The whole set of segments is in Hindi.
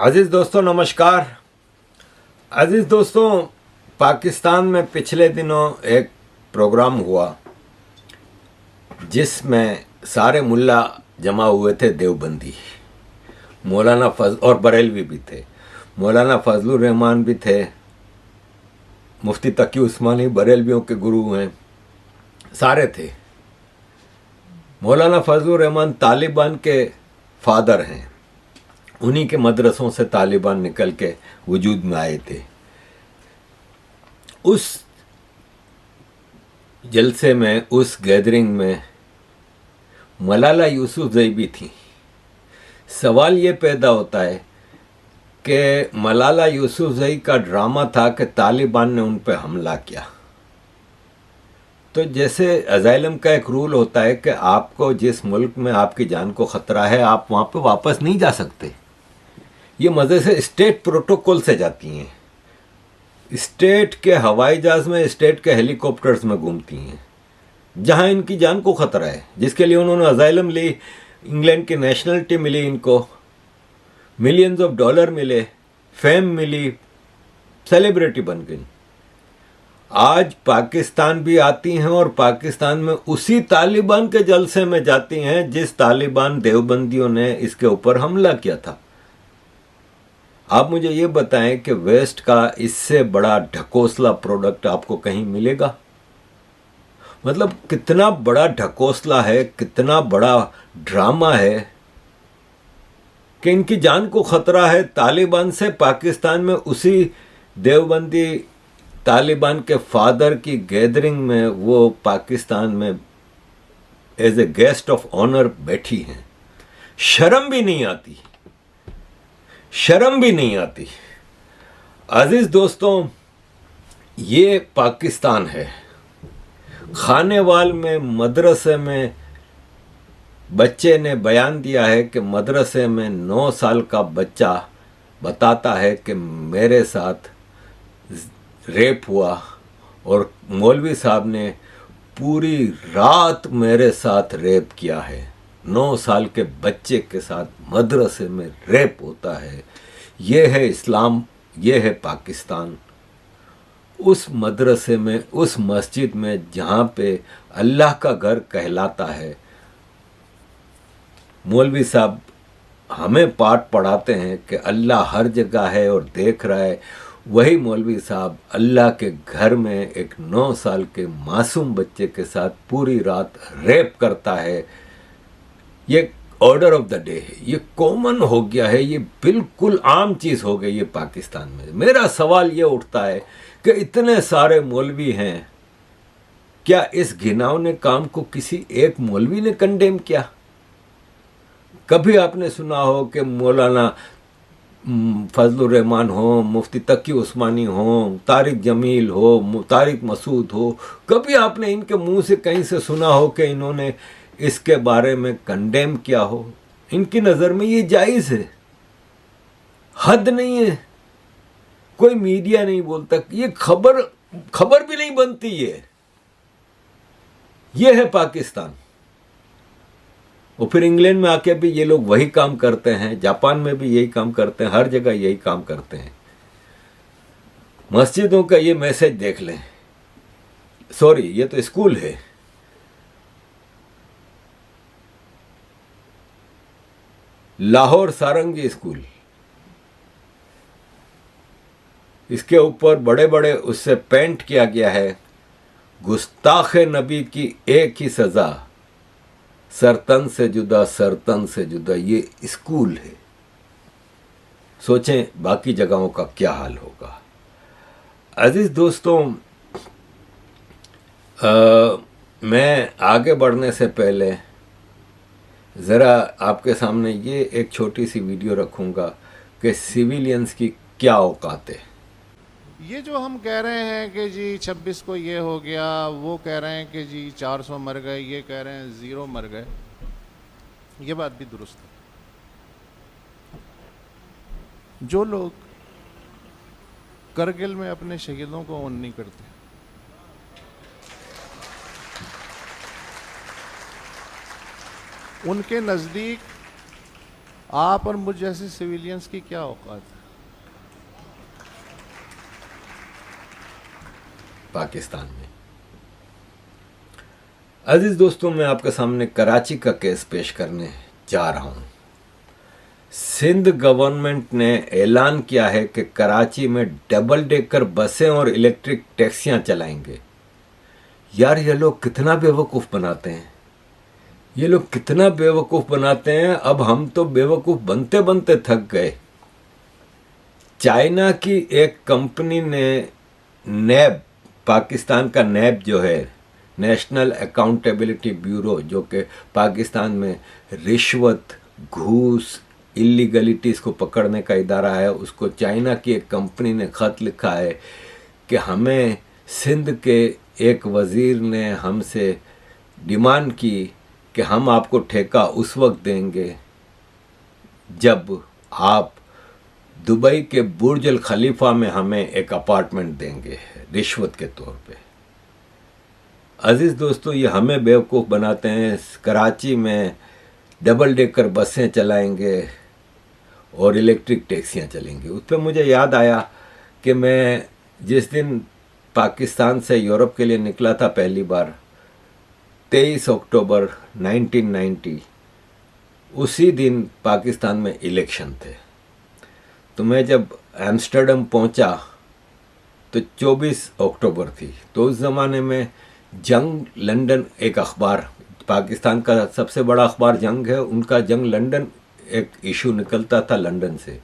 अजीज़ दोस्तों नमस्कार। अजीज़ दोस्तों, पाकिस्तान में पिछले दिनों एक प्रोग्राम हुआ जिसमें सारे मुल्ला जमा हुए थे, देवबंदी, मौलाना और बरेलवी भी थे। मौलाना फजलुर रहमान भी थे, मुफ्ती तकी उस्मानी बरेलवियों के गुरु हैं, सारे थे। मौलाना फजलुर रहमान तालिबान के फादर हैं, उन्हीं के मदरसों से तालिबान निकल के वजूद में आए थे। उस जलसे में, उस गैदरिंग में मलाला यूसुफजई भी थी। सवाल ये पैदा होता है कि मलाला यूसुफजई का ड्रामा था कि तालिबान ने उन पर हमला किया। तो जैसे अजाइलम का एक रूल होता है कि आपको जिस मुल्क में आपकी जान को ख़तरा है, आप वहाँ पे वापस नहीं जा सकते। ये मज़े से स्टेट प्रोटोकॉल से जाती हैं, स्टेट के हवाई जहाज़ में, स्टेट के हेलीकॉप्टर्स में घूमती हैं जहाँ इनकी जान को ख़तरा है, जिसके लिए उन्होंने अजाइलम ली। इंग्लैंड की नेशनलिटी मिली इनको, मिलियंस ऑफ डॉलर मिले, फेम मिली, सेलिब्रिटी बन गई। आज पाकिस्तान भी आती हैं और पाकिस्तान में उसी तालिबान के जलसे में जाती हैं जिस तालिबान देवबंदियों ने इसके ऊपर हमला किया था। आप मुझे ये बताएं कि वेस्ट का इससे बड़ा ढकोसला प्रोडक्ट आपको कहीं मिलेगा? मतलब कितना बड़ा ढकोसला है, कितना बड़ा ड्रामा है कि इनकी जान को खतरा है तालिबान से। पाकिस्तान में उसी देवबंदी तालिबान के फादर की गैदरिंग में वो पाकिस्तान में as a guest of honour बैठी हैं। शर्म भी नहीं आती, शर्म भी नहीं आती। अजीज दोस्तों, ये पाकिस्तान है। खानेवाल में, मदरसे में बच्चे ने बयान दिया है कि मदरसे में 9 साल का बच्चा बताता है कि मेरे साथ रेप हुआ और मौलवी साहब ने पूरी रात मेरे साथ रेप किया है। 9 साल के बच्चे के साथ मदरसे में रेप होता है। ये है इस्लाम, ये है पाकिस्तान। उस मदरसे में, उस मस्जिद में जहाँ पे अल्लाह का घर कहलाता है, मौलवी साहब हमें पाठ पढ़ाते हैं कि अल्लाह हर जगह है और देख रहा है। वही मौलवी साहब अल्लाह के घर में एक 9 साल के मासूम बच्चे के साथ पूरी रात रेप करता है। ये ऑर्डर ऑफ द डे है, ये कॉमन हो गया है, ये बिल्कुल आम चीज़ हो गई है पाकिस्तान में। मेरा सवाल ये उठता है कि इतने सारे मौलवी हैं, क्या इस घिनौने काम को किसी एक मौलवी ने कंडेम किया? कभी आपने सुना हो कि मौलाना फजलुर रहमान हो, मुफ्ती तकी उस्मानी हो, तारिक जमील हो, तारिक मसूद हो, कभी आपने इनके मुंह से कहीं से सुना हो कि इन्होंने इसके बारे में कंडेम किया हो? इनकी नज़र में ये जायज़ है? हद नहीं है? कोई मीडिया नहीं बोलता, ये खबर भी नहीं बनती। ये है पाकिस्तान। और फिर इंग्लैंड में आके भी ये लोग वही काम करते हैं, जापान में भी यही काम करते हैं, हर जगह यही काम करते हैं। मस्जिदों का ये मैसेज देख लें। सॉरी, ये तो स्कूल है। लाहौर सारंगी स्कूल, इसके ऊपर बड़े बड़े उससे पेंट किया गया है, गुस्ताख नबी की एक ही सज़ा, सरतन से जुदा, सरतन से जुदा। ये स्कूल है। सोचें बाकी जगहों का क्या हाल होगा। अजीज़ दोस्तों, मैं आगे बढ़ने से पहले ज़रा आपके सामने ये एक छोटी सी वीडियो रखूँगा कि सिविलियंस की क्या औकात है। ये जो हम कह रहे हैं कि जी 26 को ये हो गया, वो कह रहे हैं कि जी 400 मर गए, ये कह रहे हैं 0 मर गए, ये बात भी दुरुस्त है। जो लोग करगिल में अपने शहीदों को ऑन नहीं करते, उनके नज़दीक आप और मुझ जैसे सिविलियंस की क्या औकात है? पाकिस्तान में। अजीज दोस्तों, मैं आपके सामने कराची का केस पेश करने जा रहा हूं। सिंध गवर्नमेंट ने ऐलान किया है कि कराची में डबल डेकर बसें और इलेक्ट्रिक टैक्सियां चलाएंगे। यार, ये लोग कितना बेवकूफ़ बनाते हैं, ये लोग कितना बेवकूफ़ बनाते हैं। अब हम तो बेवकूफ़ बनते बनते थक गए। चाइना की एक कंपनी ने नैब, पाकिस्तान का नैब जो है, नेशनल अकाउंटेबिलिटी ब्यूरो, जो कि पाकिस्तान में रिश्वत, घूस, इलीगलिटीज़ को पकड़ने का इदारा है, उसको चाइना की एक कंपनी ने ख़त लिखा है कि हमें सिंध के एक वज़ीर ने हमसे डिमांड की कि हम आपको ठेका उस वक्त देंगे जब आप दुबई के बुर्ज अल खलीफा में हमें एक अपार्टमेंट देंगे रिश्वत के तौर पे। अजीज़ दोस्तों, ये हमें बेवकूफ़ बनाते हैं। कराची में डबल डेकर बसें चलाएंगे और इलेक्ट्रिक टैक्सियां चलेंगी। उस पर मुझे याद आया कि मैं जिस दिन पाकिस्तान से यूरोप के लिए निकला था पहली बार, 23 अक्टूबर 1990, उसी दिन पाकिस्तान में इलेक्शन थे। तो मैं जब एम्स्टर्डम पहुंचा तो 24 अक्टूबर थी। तो उस ज़माने में जंग लंदन एक अखबार, पाकिस्तान का सबसे बड़ा अखबार जंग है, उनका जंग लंदन एक इशू निकलता था लंदन से।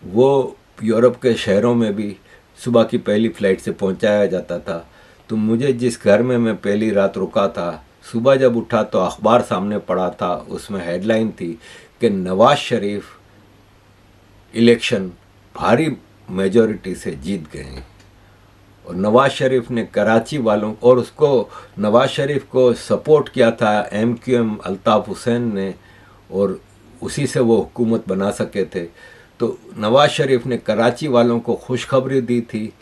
वो यूरोप के शहरों में भी सुबह की पहली फ़्लाइट से पहुंचाया जाता था। तो मुझे जिस घर में मैं पहली रात रुका था, सुबह जब उठा तो अखबार सामने पड़ा था, उसमें हेडलाइन थी कि नवाज शरीफ इलेक्शन भारी मेजॉरिटी से जीत गए हैं। और नवाज शरीफ ने कराची वालों, और उसको नवाज शरीफ को सपोर्ट किया था MQM अल्ताफ़ हुसैन ने, और उसी से वो हुकूमत बना सके थे। तो नवाज शरीफ ने कराची वालों को खुशखबरी दी थी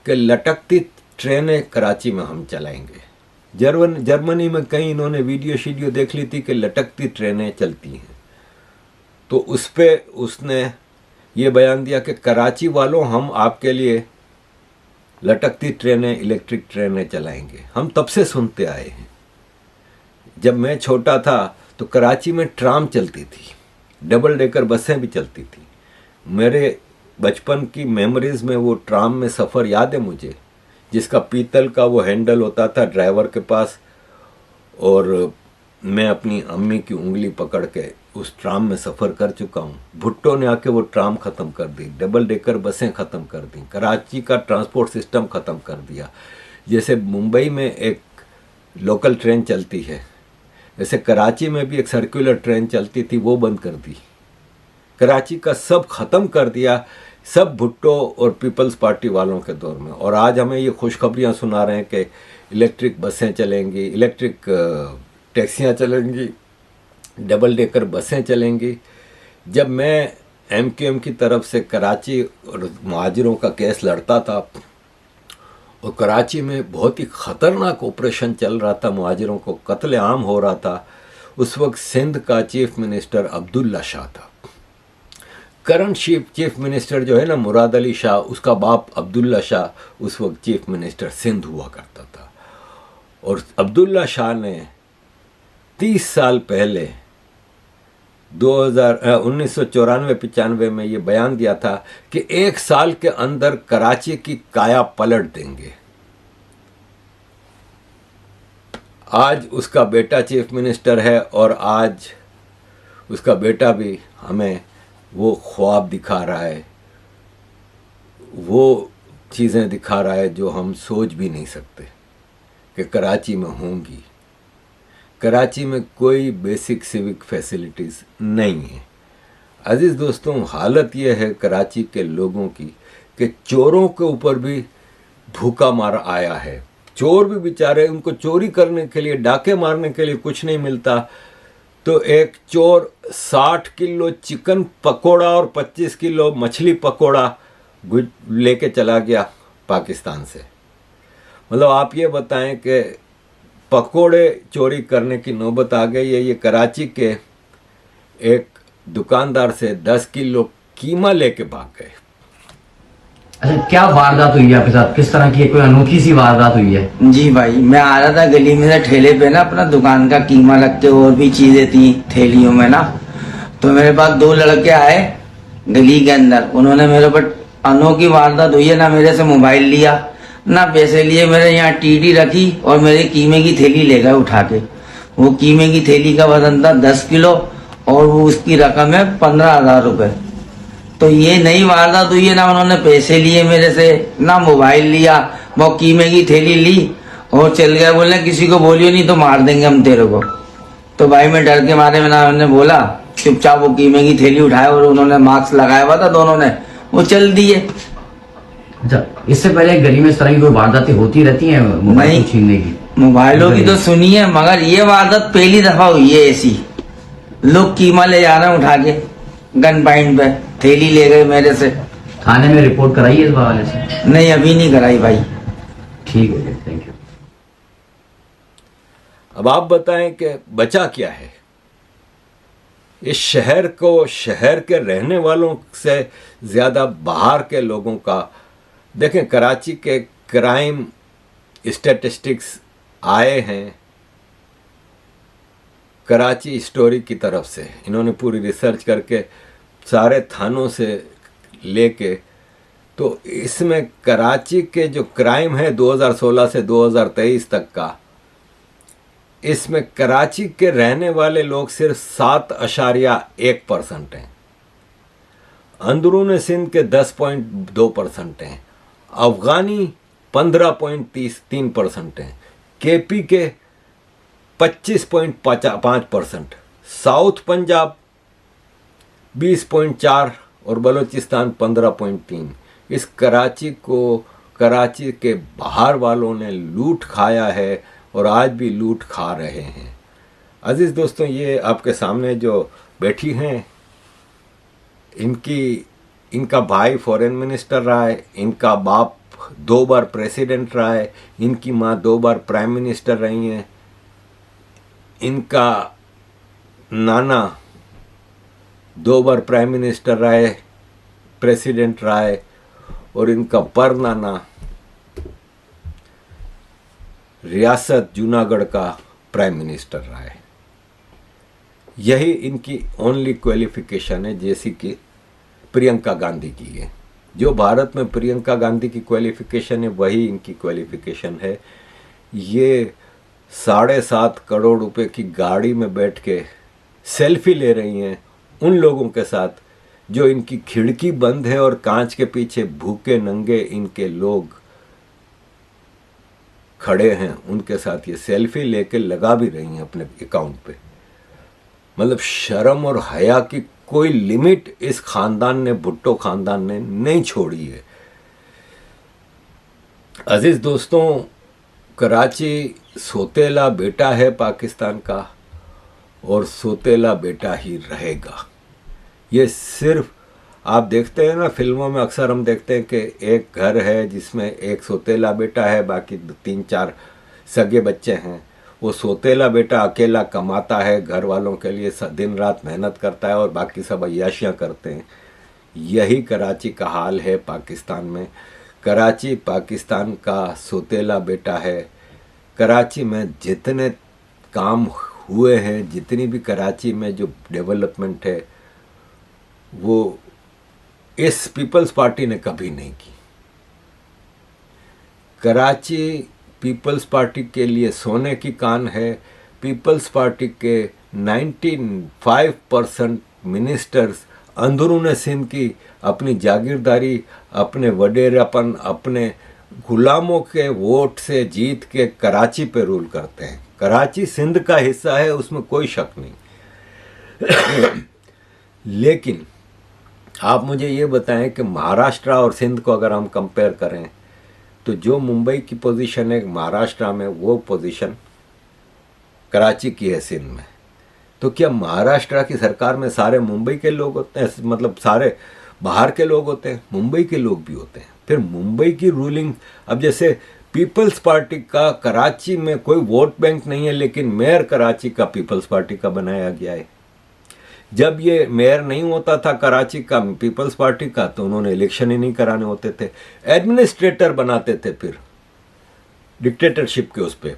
कि लटकती ट्रेनें कराची में हम चलाएंगे। जर्मनी में कहीं इन्होंने वीडियो देख ली थी कि लटकती ट्रेनें चलती हैं। तो उस पर उसने ये बयान दिया कि कराची वालों, हम आपके लिए लटकती ट्रेनें, इलेक्ट्रिक ट्रेनें चलाएंगे। हम तब से सुनते आए हैं। जब मैं छोटा था तो कराची में ट्राम चलती थी, डबल डेकर बसें भी चलती थी। मेरे बचपन की मेमोरीज़ में वो ट्राम में सफ़र याद है मुझे, जिसका पीतल का वो हैंडल होता था ड्राइवर के पास, और मैं अपनी अम्मी की उंगली पकड़ के उस ट्राम में सफ़र कर चुका हूँ। भुट्टो ने आके वो ट्राम ख़त्म कर दी, डबल डेकर बसें ख़त्म कर दी, कराची का ट्रांसपोर्ट सिस्टम ख़त्म कर दिया। जैसे मुंबई में एक लोकल ट्रेन चलती है, वैसे कराची में भी एक सर्कुलर ट्रेन चलती थी, वो बंद कर दी। कराची का सब ख़त्म कर दिया, सब भुट्टो और पीपल्स पार्टी वालों के दौर में। और आज हमें ये खुशखबरियाँ सुना रहे हैं कि इलेक्ट्रिक बसें चलेंगी, इलेक्ट्रिक टैक्सियाँ चलेंगी, डबल डेकर बसें चलेंगी। जब मैं MQM की तरफ से कराची और मुहाजिरों का केस लड़ता था, और कराची में बहुत ही ख़तरनाक ऑपरेशन चल रहा था, मुहाजिरों को कत्ले आम हो रहा था, उस वक्त सिंध का चीफ मिनिस्टर अब्दुल्ला शाह था। करंट चीफ मिनिस्टर जो है ना, मुराद अली शाह, उसका बाप अब्दुल्ला शाह उस वक्त चीफ मिनिस्टर सिंध हुआ करता था। और अब्दुल्ला शाह ने 30 साल पहले 1994-95 में ये बयान दिया था कि 1 साल के अंदर कराची की काया पलट देंगे। आज उसका बेटा चीफ मिनिस्टर है, और आज उसका बेटा भी हमें वो ख्वाब दिखा रहा है, वो चीज़ें दिखा रहा है जो हम सोच भी नहीं सकते कि कराची में होंगी। कराची में कोई बेसिक सिविक फैसिलिटीज़ नहीं है। अजीज़ दोस्तों, हालत ये है कराची के लोगों की कि चोरों के ऊपर भी भूखा मार आया है। चोर भी बेचारे, उनको चोरी करने के लिए, डाके मारने के लिए कुछ नहीं मिलता। तो एक चोर 60 किलो चिकन पकोड़ा और 25 किलो मछली पकोड़ा लेके चला गया पाकिस्तान से। मतलब आप ये बताएं कि पकोड़े चोरी करने की नौबत आ गई है। ये कराची के एक दुकानदार से 10 किलो कीमा लेके भाग गए। अच्छा, क्या वारदात हुई है आपके साथ? किस तरह की कोई अनोखी सी वारदात हुई है? जी भाई, मैं आ रहा था गली में से ठेले पे ना, अपना दुकान का कीमा रख के और भी चीजें थी थैलियों में ना, तो मेरे पास दो लड़के आए गली के अंदर। उन्होंने मेरे पर अनोखी वारदात हुई है ना, मेरे से मोबाइल लिया ना, पैसे लिए, मेरे यहाँ टीटी रखी और मेरे कीमे की थैली ले गए उठा के। वो कीमे की थैली का वजन था 10 किलो और वो उसकी रकम है 15,000 रुपए। तो ये नई वारदात हुई है ना, उन्होंने पैसे लिए मेरे से ना, मोबाइल लिया, वो कीमे की थैली ली और चल गए। बोले किसी को बोलियो नहीं तो मार देंगे हम तेरे को। तो भाई मैं डर के मारे में ना, मैंने बोला चुपचाप वो कीमे की थैली उठाए और उन्होंने मास्क लगाया हुआ था दोनों ने, वो चल दिए। अच्छा, इससे पहले गली में इस तरह की कोई वारदातें होती रहती हैं मोबाइल नहीं। को छीनने की? मोबाइलों की तो सुनी है, मगर ये वारदात पहली दफा हुई है ऐसी। लोग कीमा ले जा रहे हैं उठा के, गन पॉइंट पे थैली ले गए मेरे से। थाने में रिपोर्ट कराई है इस हवाले से? नहीं, अभी नहीं कराई भाई। ठीक है, थैंक यू। अब आप बताएं कि बचा क्या है इस शहर को? शहर के रहने वालों से ज़्यादा बाहर के लोगों का देखें। कराची के क्राइम स्टैटिस्टिक्स आए हैं कराची स्टोरी की तरफ से। इन्होंने पूरी रिसर्च करके सारे थानों से लेके, तो इसमें कराची के जो क्राइम है 2016 से 2023 तक का, इसमें कराची के रहने वाले लोग सिर्फ 7.1% हैं। अंदरून सिंध के 10.2% हैं। अफगानी 15.3% हैं। केपी के 25.5%, साउथ पंजाब 20.4 और बलूचिस्तान 15.3। इस कराची को कराची के बाहर वालों ने लूट खाया है और आज भी लूट खा रहे हैं। अजीज़ दोस्तों, ये आपके सामने जो बैठी हैं, इनका भाई फॉरेन मिनिस्टर रहा है, इनका बाप 2 बार प्रेसिडेंट रहा है, इनकी माँ 2 बार प्राइम मिनिस्टर रही हैं, इनका नाना 2 बार प्राइम मिनिस्टर रहा है, प्रेसिडेंट रहा है, और इनका परनाना रियासत जूनागढ़ का प्राइम मिनिस्टर रहा है। यही इनकी ओनली क्वालिफिकेशन है, जैसी कि प्रियंका गांधी की है। जो भारत में प्रियंका गांधी की क्वालिफिकेशन है वही इनकी क्वालिफिकेशन है। ये 7.5 करोड़ रुपए की गाड़ी में बैठ के सेल्फी ले रही हैं उन लोगों के साथ जो इनकी खिड़की बंद है और कांच के पीछे भूखे नंगे इनके लोग खड़े हैं, उनके साथ ये सेल्फी लेके लगा भी रही हैं अपने अकाउंट पे। मतलब शर्म और हया की कोई लिमिट इस खानदान ने, भुट्टो खानदान ने नहीं छोड़ी है। अजीज दोस्तों, कराची सोतेला बेटा है पाकिस्तान का और सोतेला बेटा ही रहेगा। ये सिर्फ आप देखते हैं ना, फिल्मों में अक्सर हम देखते हैं कि एक घर है जिसमें एक सोतेला बेटा है, बाकी 3-4 सगे बच्चे हैं। वो सोतेला बेटा अकेला कमाता है, घर वालों के लिए दिन रात मेहनत करता है और बाकी सब अय्याशियाँ करते हैं। यही कराची का हाल है पाकिस्तान में। कराची पाकिस्तान का सोतेला बेटा है। कराची में जितने काम हुए हैं, जितनी भी कराची में जो डेवलपमेंट है, वो इस पीपल्स पार्टी ने कभी नहीं की। कराची पीपल्स पार्टी के लिए सोने की कान है। पीपल्स पार्टी के 95% मिनिस्टर्स अंदरून सिंध की अपनी जागीरदारी, अपने वडेरापन, अपने गुलामों के वोट से जीत के कराची पे रूल करते हैं। कराची सिंध का हिस्सा है, उसमें कोई शक नहीं। लेकिन आप मुझे ये बताएं कि महाराष्ट्र और सिंध को अगर हम कंपेयर करें तो जो मुंबई की पोजीशन है महाराष्ट्र में, वो पोजीशन कराची की है सिंध में। तो क्या महाराष्ट्र की सरकार में सारे मुंबई के लोग होते हैं? मतलब सारे बाहर के लोग होते हैं? मुंबई के लोग भी होते हैं। फिर मुंबई की रूलिंग, अब जैसे पीपल्स पार्टी का कराची में कोई वोट बैंक नहीं है, लेकिन मेयर कराची का पीपल्स पार्टी का बनाया गया है। जब ये मेयर नहीं होता था कराची का पीपल्स पार्टी का, तो उन्होंने इलेक्शन ही नहीं कराने होते थे, एडमिनिस्ट्रेटर बनाते थे, फिर डिक्टेटरशिप के उस पे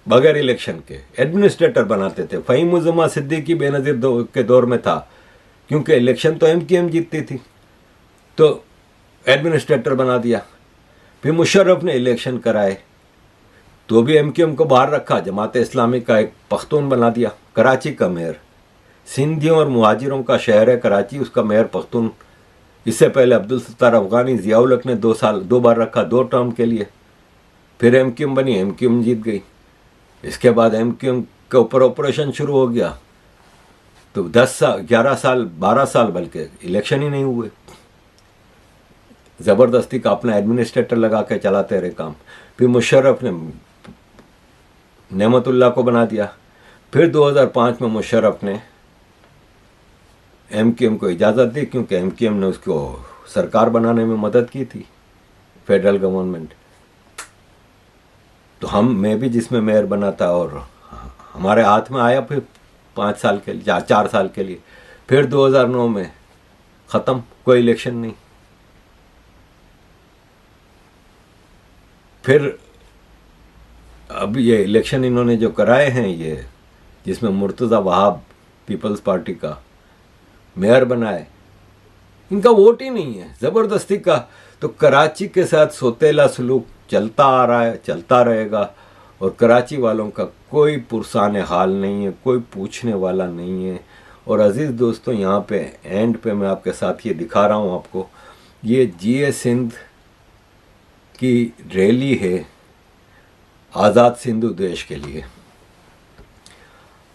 बगैर इलेक्शन के एडमिनिस्ट्रेटर बनाते थे। फ़हीम उज़्ज़मा सिद्दीकी बेनज़ीर के दौर में था, क्योंकि इलेक्शन तो MQM जीतती थी, तो एडमिनिस्ट्रेटर बना दिया। फिर मुशर्रफ ने इलेक्शन कराए, तो भी MQM को बाहर रखा, जमात इस्लामी का एक पख्तून बना दिया कराची का मेयर। सिंधियों और मुहाजिरों का शहर है कराची, उसका मेयर पख्तून। इससे पहले अब्दुल सत्तार अफगानी, ज़ियाउल हक ने 2 बार रखा, 2 टर्म के लिए। फिर MQM बनी, MQM जीत गई। इसके बाद MQM के ऊपर ऑपरेशन शुरू हो गया, तो 10 साल 11 साल 12 साल बल्कि इलेक्शन ही नहीं हुए। ज़बरदस्ती का अपना एडमिनिस्ट्रेटर लगा के चलाते रहे काम। फिर मुशर्रफ ने नेमतुल्लाह को बना दिया। फिर 2005 में मुशर्रफ ने MQM को इजाज़त दी, क्योंकि MQM ने उसको सरकार बनाने में मदद की थी, फेडरल गवर्नमेंट। तो मैं भी जिसमें मेयर बना था, और हमारे हाथ में आया फिर 5 साल के लिए, 4 साल के लिए। फिर 2009 में ख़त्म, कोई इलेक्शन नहीं। फिर अब ये इलेक्शन इन्होंने जो कराए हैं, ये जिसमें मुर्तज़ा वहाब पीपल्स पार्टी का मेयर बनाए, इनका वोट ही नहीं है, ज़बरदस्ती का। तो कराची के साथ सोतेला सलूक चलता आ रहा है, चलता रहेगा, और कराची वालों का कोई पुरसान हाल नहीं है, कोई पूछने वाला नहीं है। और अज़ीज़ दोस्तों, यहाँ पे एंड पे मैं आपके साथ ये दिखा रहा हूँ आपको, ये GA सिंध की रैली है आज़ाद सिंधु देश के लिए।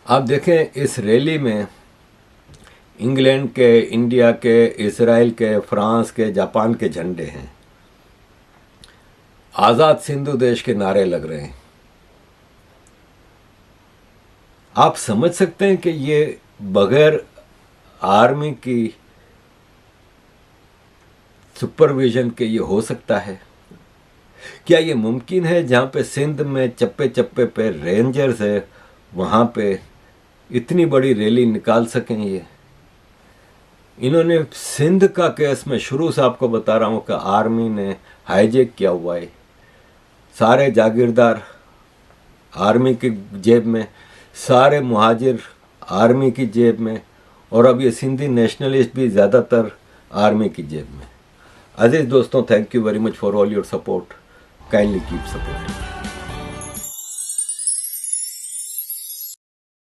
आप देखें, इस रैली में इंग्लैंड के, इंडिया के, इसराइल के, फ्रांस के, जापान के झंडे हैं। आज़ाद सिंधु देश के नारे लग रहे हैं। आप समझ सकते हैं कि ये बगैर आर्मी की सुपरविजन के ये हो सकता है? क्या ये मुमकिन है जहाँ पे सिंध में चप्पे चप्पे पे रेंजर्स है, वहाँ पे इतनी बड़ी रैली निकाल सकें? ये इन्होंने सिंध का केस में शुरू से आपको बता रहा हूँ कि आर्मी ने हाईजैक किया हुआ है। सारे जागीरदार आर्मी की जेब में, सारे मुहाजिर आर्मी की जेब में, और अब ये सिंधी नेशनलिस्ट भी ज़्यादातर आर्मी की जेब में। अजीज़ दोस्तों, thank you very much for all your support. Kindly keep supporting.